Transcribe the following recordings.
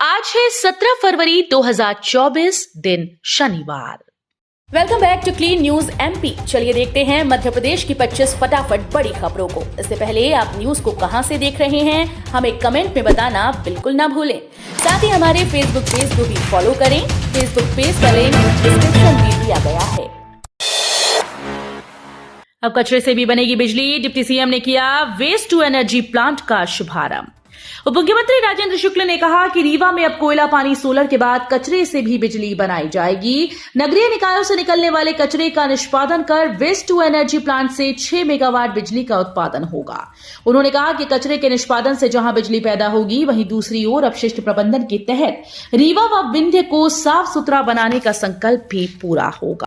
आज है 17 फरवरी 2024 दिन शनिवार। Welcome back to Clean News MP. चलिए देखते हैं मध्य प्रदेश की 25 फटाफट बड़ी खबरों को। इससे पहले आप न्यूज को कहां से देख रहे हैं हमें कमेंट में बताना बिल्कुल ना भूलें। साथ ही हमारे फेसबुक पेज को भी फॉलो करें। फेसबुक पेज का लिंक डिस्क्रिप्शन में दिया गया है। अब कचरे से भी बनेगी बिजली। डिप्टी सीएम ने किया वेस्ट टू एनर्जी प्लांट का शुभारंभ। उप मुख्यमंत्री राजेंद्र शुक्ल ने कहा कि रीवा में अब कोयला पानी सोलर के बाद कचरे से भी बिजली बनाई जाएगी। नगरीय निकायों से निकलने वाले कचरे का निष्पादन कर वेस्ट टू एनर्जी प्लांट से 6 मेगावाट बिजली का उत्पादन होगा। उन्होंने कहा कि कचरे के निष्पादन से जहां बिजली पैदा होगी, वहीं दूसरी ओर अपशिष्ट प्रबंधन के तहत रीवा व विंध्य को साफ सुथरा बनाने का संकल्प भी पूरा होगा।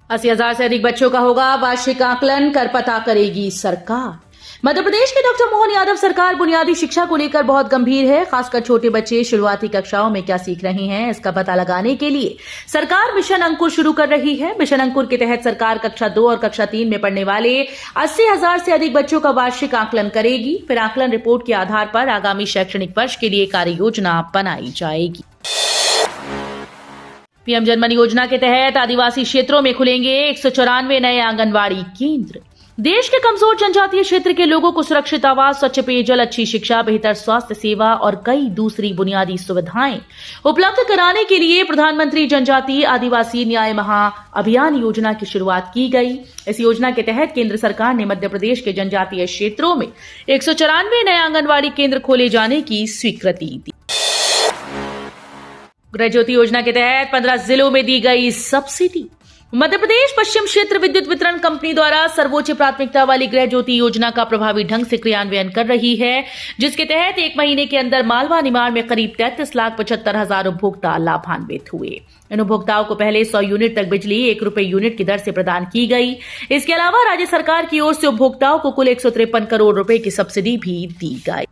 80,000 से अधिक बच्चों का होगा वार्षिक आकलन, कर पता करेगी सरकार। मध्य प्रदेश के डॉक्टर मोहन यादव सरकार बुनियादी शिक्षा को लेकर बहुत गंभीर है। खासकर छोटे बच्चे शुरुआती कक्षाओं में क्या सीख रहे हैं, इसका पता लगाने के लिए सरकार मिशन अंकुर शुरू कर रही है। मिशन अंकुर के तहत सरकार कक्षा 2 और कक्षा 3 में पढ़ने वाले 80,000 से अधिक बच्चों का वार्षिक आकलन करेगी। फिर आकलन रिपोर्ट के आधार पर आगामी शैक्षणिक वर्ष के लिए कार्य योजना बनाई जाएगी। पीएम जनमन योजना के तहत आदिवासी क्षेत्रों में खुलेंगे 194 नए आंगनवाड़ी केंद्र। देश के कमजोर जनजातीय क्षेत्र के लोगों को सुरक्षित आवास, स्वच्छ पेयजल, अच्छी शिक्षा, बेहतर स्वास्थ्य सेवा और कई दूसरी बुनियादी सुविधाएं उपलब्ध कराने के लिए प्रधानमंत्री जनजातीय आदिवासी न्याय महाअभियान योजना की शुरुआत की गई। इस योजना के तहत केंद्र सरकार ने मध्य प्रदेश के जनजातीय क्षेत्रों में 194 नए आंगनवाड़ी केंद्र खोले जाने की स्वीकृति दी। गृह ज्योति योजना के तहत 15 जिलों में दी गई सब्सिडी। मध्य प्रदेश पश्चिम क्षेत्र विद्युत वितरण कंपनी द्वारा सर्वोच्च प्राथमिकता वाली गृह ज्योति योजना का प्रभावी ढंग से क्रियान्वयन कर रही है, जिसके तहत 1 महीने के अंदर मालवा निमाड़ में करीब 33,75,000 उपभोक्ता लाभान्वित हुए। इन उपभोक्ताओं को पहले 100 यूनिट तक बिजली 1 रुपए यूनिट की दर से प्रदान की गई। इसके अलावा राज्य सरकार की ओर से उपभोक्ताओं को कुल 153 करोड़ रुपए की सब्सिडी भी दी गई।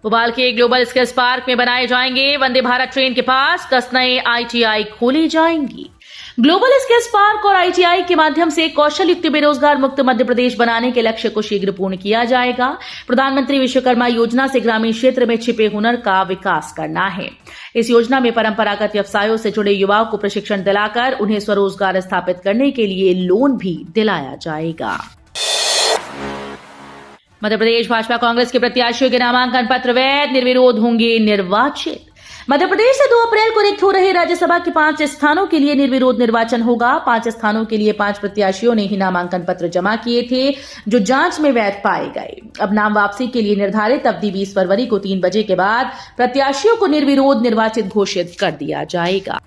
भोपाल के ग्लोबल स्किल्स पार्क में बनाए जाएंगे वंदे भारत ट्रेन के पास 10 नए आईटीआई खोले जाएंगे। ग्लोबल स्किल्स पार्क और आईटीआई के माध्यम से कौशल युक्त बेरोजगार मुक्त मध्य प्रदेश बनाने के लक्ष्य को शीघ्र पूर्ण किया जाएगा। प्रधानमंत्री विश्वकर्मा योजना से ग्रामीण क्षेत्र में छिपे हुनर का विकास करना है। इस योजना में परंपरागत व्यवसायों से जुड़े युवाओं को प्रशिक्षण दिलाकर उन्हें स्वरोजगार स्थापित करने के लिए लोन भी दिलाया जाएगा। मध्य प्रदेश भाजपा कांग्रेस के प्रत्याशियों के नामांकन पत्र वैध, निर्विरोध होंगे निर्वाचित। मध्य प्रदेश से 2 अप्रैल को रिक्त हो रहे राज्यसभा के 5 स्थानों के लिए निर्विरोध निर्वाचन होगा। 5 स्थानों के लिए 5 प्रत्याशियों ने ही नामांकन पत्र जमा किए थे, जो जांच में वैध पाए गए। अब नाम वापसी के लिए निर्धारित अवधि 20 फरवरी को 3 बजे के बाद प्रत्याशियों को निर्विरोध निर्वाचित घोषित कर दिया जाएगा।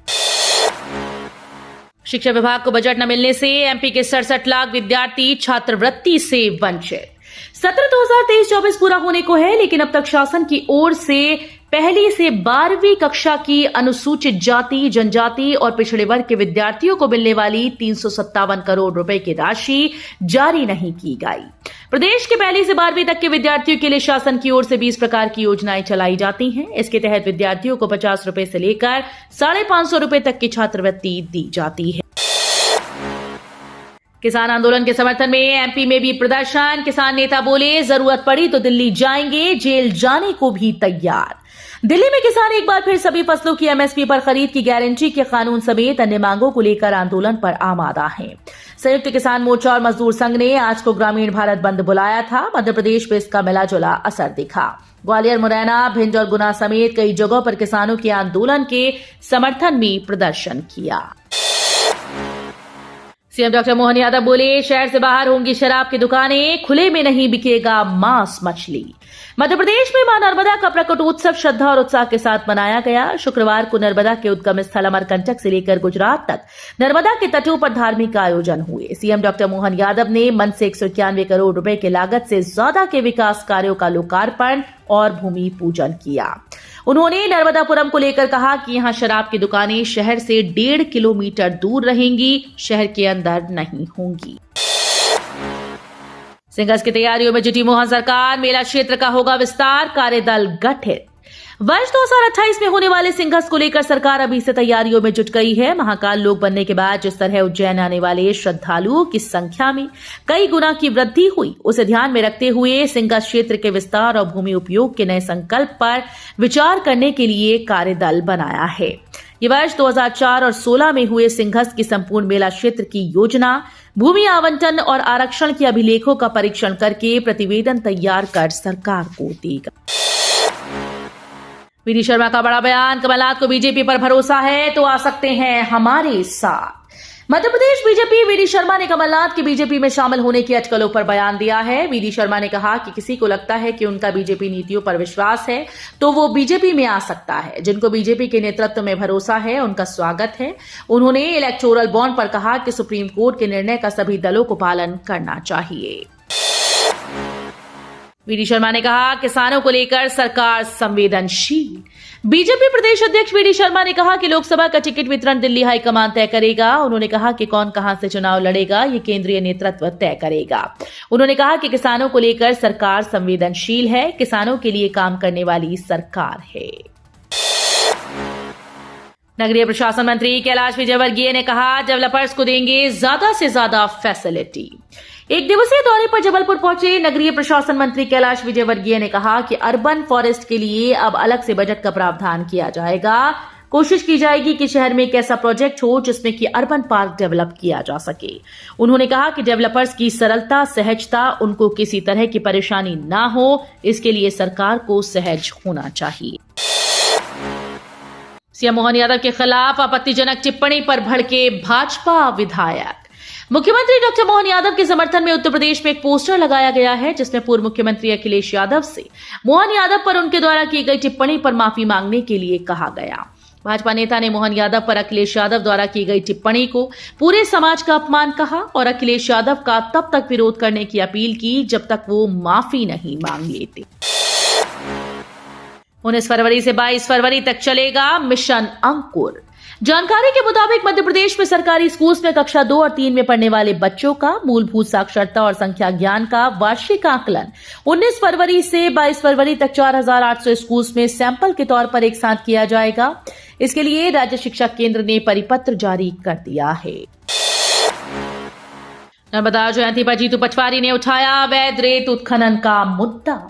शिक्षा विभाग को बजट न मिलने से एमपी के 67 लाख विद्यार्थी छात्रवृत्ति से वंचित। सत्र 2023-24 पूरा होने को है, लेकिन अब तक शासन की ओर से पहली से 12वीं कक्षा की अनुसूचित जाति, जनजाति और पिछड़े वर्ग के विद्यार्थियों को मिलने वाली 357 करोड़ रुपए की राशि जारी नहीं की गई। प्रदेश के पहली से 12वीं तक के विद्यार्थियों के लिए शासन की ओर से 20 प्रकार की योजनाएं चलाई जाती हैं। इसके तहत विद्यार्थियों को 50 रुपए से लेकर 550 रुपए तक की छात्रवृत्ति दी जाती है। किसान आंदोलन के समर्थन में एमपी में भी प्रदर्शन। किसान नेता बोले, जरूरत पड़ी तो दिल्ली जाएंगे, जेल जाने को भी तैयार। दिल्ली में किसान एक बार फिर सभी फसलों की एमएसपी पर खरीद की गारंटी के कानून समेत अन्य मांगों को लेकर आंदोलन पर आमादा हैं। संयुक्त किसान मोर्चा और मजदूर संघ ने आज को ग्रामीण भारत बंद बुलाया था। मध्य प्रदेश में इसका मिला जुला असर दिखा। ग्वालियर, मुरैना, भिंड और गुना समेत कई जगहों पर किसानों के आंदोलन के समर्थन में प्रदर्शन किया। सीएम डॉक्टर मोहन यादव बोले, शहर से बाहर होंगी शराब की दुकानें, खुले में नहीं बिकेगा मांस मछली। मध्य प्रदेश में मां नर्मदा का प्रकटोत्सव श्रद्धा और उत्साह के साथ मनाया गया। शुक्रवार को नर्मदा के उद्गम स्थल अमरकंटक से लेकर गुजरात तक नर्मदा के तटों पर धार्मिक आयोजन हुए। सीएम डॉक्टर मोहन यादव ने मन से 191 करोड़ रुपए की लागत से ज्यादा के विकास कार्यों का लोकार्पण और भूमि पूजन किया। उन्होंने नर्मदापुरम को लेकर कहा कि यहां शराब की दुकानें शहर से 1.5 किलोमीटर दूर रहेंगी, शहर के अंदर नहीं होंगी। सिंगस की तैयारियों में जुटी मोहन सरकार, मेला क्षेत्र का होगा विस्तार, कार्यदल गठित। वर्ष 2028 में होने वाले सिंहस्थ को लेकर सरकार अभी से तैयारियों में जुट गई है। महाकाल लोक बनने के बाद जिस तरह उज्जैन आने वाले श्रद्धालुओं की संख्या में कई गुना की वृद्धि हुई, उसे ध्यान में रखते हुए सिंहस्थ क्षेत्र के विस्तार और भूमि उपयोग के नए संकल्प पर विचार करने के लिए कार्यदल बनाया है। ये वर्ष 2004 और 16 में हुए सिंहस्थ की संपूर्ण मेला क्षेत्र की योजना, भूमि आवंटन और आरक्षण के अभिलेखों का परीक्षण करके प्रतिवेदन तैयार कर सरकार को देगा। वीडी शर्मा का बड़ा बयान, कमलनाथ को बीजेपी पर भरोसा है तो आ सकते हैं हमारे साथ। मध्य प्रदेश बीजेपी वीडी शर्मा ने कमलनाथ के बीजेपी में शामिल होने की अटकलों पर बयान दिया है। वीडी शर्मा ने कहा कि किसी को लगता है कि उनका बीजेपी नीतियों पर विश्वास है तो वो बीजेपी में आ सकता है। जिनको बीजेपी के नेतृत्व में भरोसा है उनका स्वागत है। उन्होंने इलेक्टोरल बॉन्ड पर कहा कि सुप्रीम कोर्ट के निर्णय का सभी दलों को पालन करना चाहिए। वीडी शर्मा ने कहा, किसानों को लेकर सरकार संवेदनशील। बीजेपी प्रदेश अध्यक्ष वीडी शर्मा ने कहा कि लोकसभा का टिकट वितरण दिल्ली हाईकमान तय करेगा। उन्होंने कहा कि कौन कहां से चुनाव लड़ेगा ये केंद्रीय नेतृत्व तय करेगा। उन्होंने कहा कि किसानों को लेकर सरकार संवेदनशील है, किसानों के लिए काम करने वाली सरकार है। नगरीय प्रशासन मंत्री कैलाश विजयवर्गीय ने कहा, डेवलपर्स को देंगे ज्यादा से ज्यादा फैसिलिटी। एक दिवसीय दौरे पर जबलपुर पहुंचे नगरीय प्रशासन मंत्री कैलाश विजयवर्गीय ने कहा कि अर्बन फॉरेस्ट के लिए अब अलग से बजट का प्रावधान किया जाएगा। कोशिश की जाएगी कि शहर में एक ऐसा प्रोजेक्ट हो जिसमें कि अर्बन पार्क डेवलप किया जा सके। उन्होंने कहा कि डेवलपर्स की सरलता, सहजता, उनको किसी तरह की परेशानी ना हो, इसके लिए सरकार को सहज होना चाहिए। सीएम मोहन यादव के खिलाफ आपत्तिजनक टिप्पणी पर भड़के भाजपा विधायक। मुख्यमंत्री डॉक्टर मोहन यादव के समर्थन में उत्तर प्रदेश में एक पोस्टर लगाया गया है जिसमें पूर्व मुख्यमंत्री अखिलेश यादव से मोहन यादव पर उनके द्वारा की गई टिप्पणी पर माफी मांगने के लिए कहा गया। भाजपा नेता ने मोहन यादव पर अखिलेश यादव द्वारा की गई टिप्पणी को पूरे समाज का अपमान कहा और अखिलेश यादव का तब तक विरोध करने की अपील की जब तक वो माफी नहीं मांग लेते। 19 फरवरी से 22 फरवरी तक चलेगा मिशन अंकुर। जानकारी के मुताबिक मध्य प्रदेश में सरकारी स्कूल्स में कक्षा 2 और 3 में पढ़ने वाले बच्चों का मूलभूत साक्षरता और संख्या ज्ञान का वार्षिक आकलन 19 फरवरी से 22 फरवरी तक 4800 स्कूल्स में सैंपल के तौर पर एक साथ किया जाएगा। इसके लिए राज्य शिक्षा केंद्र ने परिपत्र जारी कर दिया है। नर्मदा जयंती पर जीतू पटवारी ने उठाया अवैध रेत उत्खनन का मुद्दा।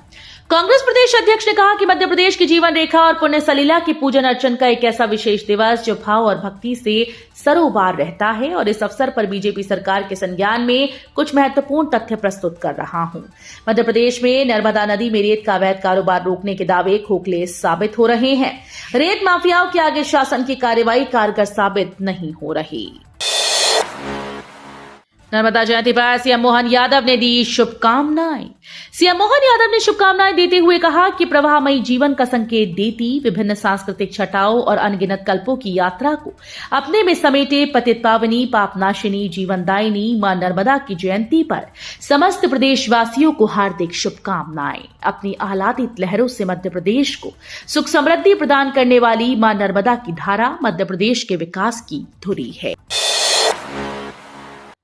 कांग्रेस प्रदेश अध्यक्ष ने कहा कि मध्य प्रदेश की जीवन रेखा और पुण्य सलीला की पूजन अर्चन का एक ऐसा विशेष दिवस जो भाव और भक्ति से सरोबार रहता है और इस अवसर पर बीजेपी सरकार के संज्ञान में कुछ महत्वपूर्ण तथ्य प्रस्तुत कर रहा हूं। मध्य प्रदेश में नर्मदा नदी में रेत का अवैध कारोबार रोकने के दावे खोखले साबित हो रहे हैं। रेत माफियाओं के आगे शासन की कार्रवाई कारगर साबित नहीं हो रही। नर्मदा जयंती पर सीएम मोहन यादव ने दी शुभकामनाएं। सीएम मोहन यादव ने शुभकामनाएं देते हुए कहा कि प्रवाहमयी जीवन का संकेत देती विभिन्न सांस्कृतिक छटाओं और अनगिनत कल्पों की यात्रा को अपने में समेटे पतित पावनी, पापनाशिनी, जीवनदायिनी मां नर्मदा की जयंती पर समस्त प्रदेशवासियों को हार्दिक शुभकामनाएं। अपनी आह्लादित लहरों से मध्य प्रदेश को सुख समृद्धि प्रदान करने वाली मां नर्मदा की धारा मध्य प्रदेश के विकास की धुरी है।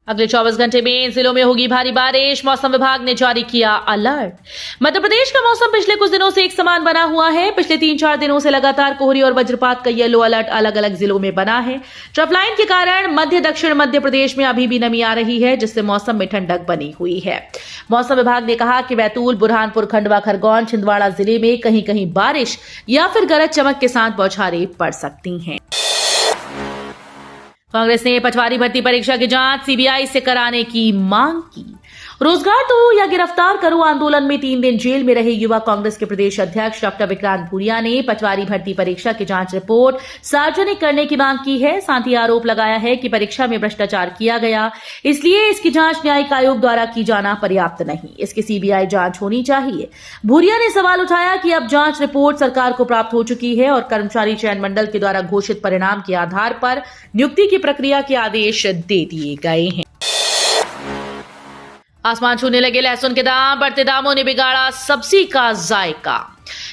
अगले 24 घंटे में जिलों में होगी भारी बारिश, मौसम विभाग ने जारी किया अलर्ट। मध्य प्रदेश का मौसम पिछले कुछ दिनों से एक समान बना हुआ है। पिछले 3-4 दिनों से लगातार कोहरे और वज्रपात का येलो अलर्ट अलग अलग जिलों में बना है। ट्रफ लाइन के कारण मध्य दक्षिण मध्य प्रदेश में अभी भी नमी आ रही है जिससे मौसम में ठंडक बनी हुई है। मौसम विभाग ने कहा कि बैतूल, बुरहानपुर, खंडवा, खरगोन, छिंदवाड़ा जिले में कहीं कहीं बारिश या फिर गरज चमक के साथ बौछारें पड़ सकती हैं। कांग्रेस ने पटवारी भर्ती परीक्षा की जांच सीबीआई से कराने की मांग की। रोजगार दो या गिरफ्तार करो आंदोलन में 3 दिन जेल में रहे युवा कांग्रेस के प्रदेश अध्यक्ष डॉक्टर विक्रांत भूरिया ने पटवारी भर्ती परीक्षा की जांच रिपोर्ट सार्वजनिक करने की मांग की है। साथ ही आरोप लगाया है कि परीक्षा में भ्रष्टाचार किया गया, इसलिए इसकी जांच न्यायिक आयोग द्वारा की जाना पर्याप्त नहीं, इसकी सीबीआई जांच होनी चाहिए। भूरिया ने सवाल उठाया कि अब जांच रिपोर्ट सरकार को प्राप्त हो चुकी है और कर्मचारी चयन मंडल के द्वारा घोषित परिणाम के आधार पर नियुक्ति की प्रक्रिया के आदेश दे दिए गए हैं। आसमान छूने लगे लहसुन के दाम, बढ़ते दामों ने बिगाड़ा सब्जी का जायका।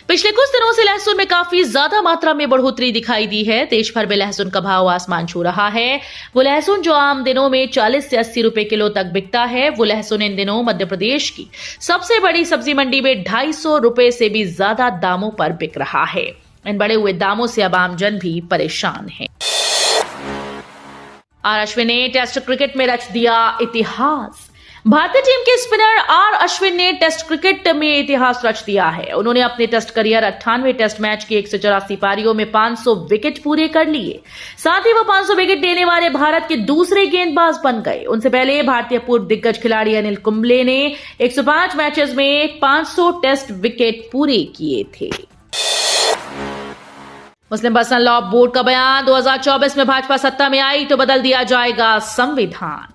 पिछले कुछ दिनों से लहसुन में काफी ज्यादा मात्रा में बढ़ोतरी दिखाई दी है। देश भर में लहसुन का भाव आसमान छू रहा है। वो लहसुन जो आम दिनों में 40 से 80 रुपए किलो तक बिकता है, वो लहसुन इन दिनों मध्य प्रदेश की सबसे बड़ी सब्जी मंडी में 250 रुपए से भी ज्यादा दामों पर बिक रहा है। इन बढ़े हुए दामों से अब आमजन भी परेशान है। आर अश्विन ने टेस्ट क्रिकेट में रच दिया इतिहास। भारतीय टीम के स्पिनर आर अश्विन ने टेस्ट क्रिकेट में इतिहास रच दिया है। उन्होंने अपने टेस्ट करियर 98 टेस्ट मैच की 184 पारियों में 500 विकेट पूरे कर लिए। साथ ही वो 500 विकेट देने वाले भारत के दूसरे गेंदबाज बन गए। उनसे पहले भारतीय पूर्व दिग्गज खिलाड़ी अनिल कुंबले ने 105 मैचेस में 500 टेस्ट विकेट पूरे किए थे। मुस्लिम पर्सनल लॉ बोर्ड का बयान, 2024 में भाजपा सत्ता में आई तो बदल दिया जाएगा संविधान।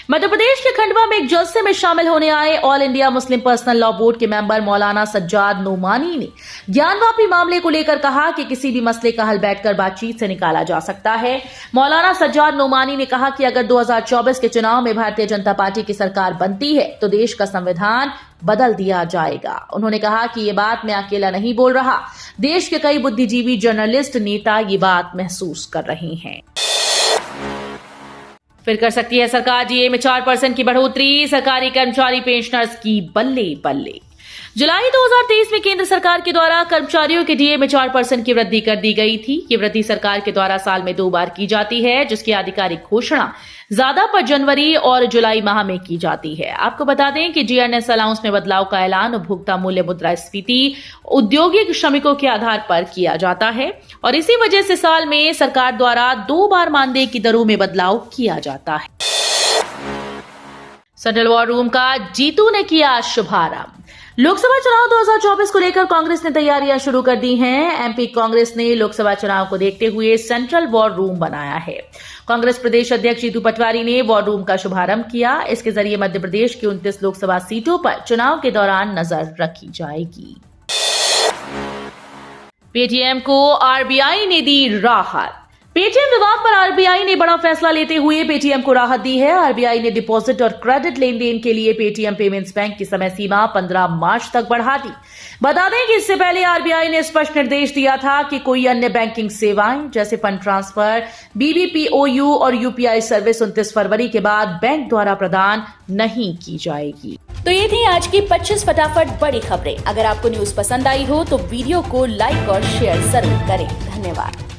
मध्य प्रदेश के खंडवा में एक जलसे में शामिल होने आए all India Muslim personal law board के मेंबर मौलाना सज्जाद नोमानी ने ज्ञानवापी मामले को लेकर कहा कि किसी भी मसले का हल बैठकर बातचीत से निकाला जा सकता है। मौलाना सज्जाद नोमानी ने कहा कि अगर 2024 के चुनाव में भारतीय जनता पार्टी की सरकार बनती है तो देश का संविधान बदल दिया जाएगा। उन्होंने कहा कि ये बात मैं अकेला नहीं बोल रहा, देश के कई बुद्धिजीवी, जर्नलिस्ट, नेता ये बात महसूस कर रहे हैं। फिर कर सकती है सरकार डीए में 4% की बढ़ोतरी, सरकारी कर्मचारी पेंशनर्स की बल्ले बल्ले। जुलाई 2023 में केंद्र सरकार के द्वारा कर्मचारियों के डीए में 4% की वृद्धि कर दी गई थी। ये वृद्धि सरकार के द्वारा साल में 2 बार की जाती है, जिसकी आधिकारिक घोषणा ज्यादा पर जनवरी और जुलाई माह में की जाती है। आपको बता दें कि जीएनएस अलाउंस में बदलाव का ऐलान उपभोक्ता मूल्य, मुद्रास्फीति, औद्योगिक श्रमिकों के आधार पर किया जाता है और इसी वजह से साल में सरकार द्वारा 2 बार मानदेय की दरों में बदलाव किया जाता है। सेंट्रल वॉर रूम का जीतू ने किया शुभारंभ। लोकसभा चुनाव 2024 को लेकर कांग्रेस ने तैयारियां शुरू कर दी हैं। एमपी कांग्रेस ने लोकसभा चुनाव को देखते हुए सेंट्रल वॉर रूम बनाया है। कांग्रेस प्रदेश अध्यक्ष जीतू पटवारी ने वॉर रूम का शुभारंभ किया। इसके जरिए मध्य प्रदेश की 29 लोकसभा सीटों पर चुनाव के दौरान नजर रखी जाएगी। पेटीएम को आरबीआई ने दी राहत। पेटीएम विवाद पर आरबीआई ने बड़ा फैसला लेते हुए पेटीएम को राहत दी है। आरबीआई ने डिपॉजिट और क्रेडिट लेन देन के लिए पेटीएम पेमेंट्स बैंक की समय सीमा 15 मार्च तक बढ़ा दी। बता दें कि इससे पहले आरबीआई ने स्पष्ट निर्देश दिया था कि कोई अन्य बैंकिंग सेवाएं जैसे फंड ट्रांसफर, बीबीपीओयू और यूपीआई सर्विस 29 फरवरी के बाद बैंक द्वारा प्रदान नहीं की जाएगी। तो ये थी आज की 25 फटाफट बड़ी खबरें। अगर आपको न्यूज पसंद आई हो तो वीडियो को लाइक और शेयर जरूर करें। धन्यवाद।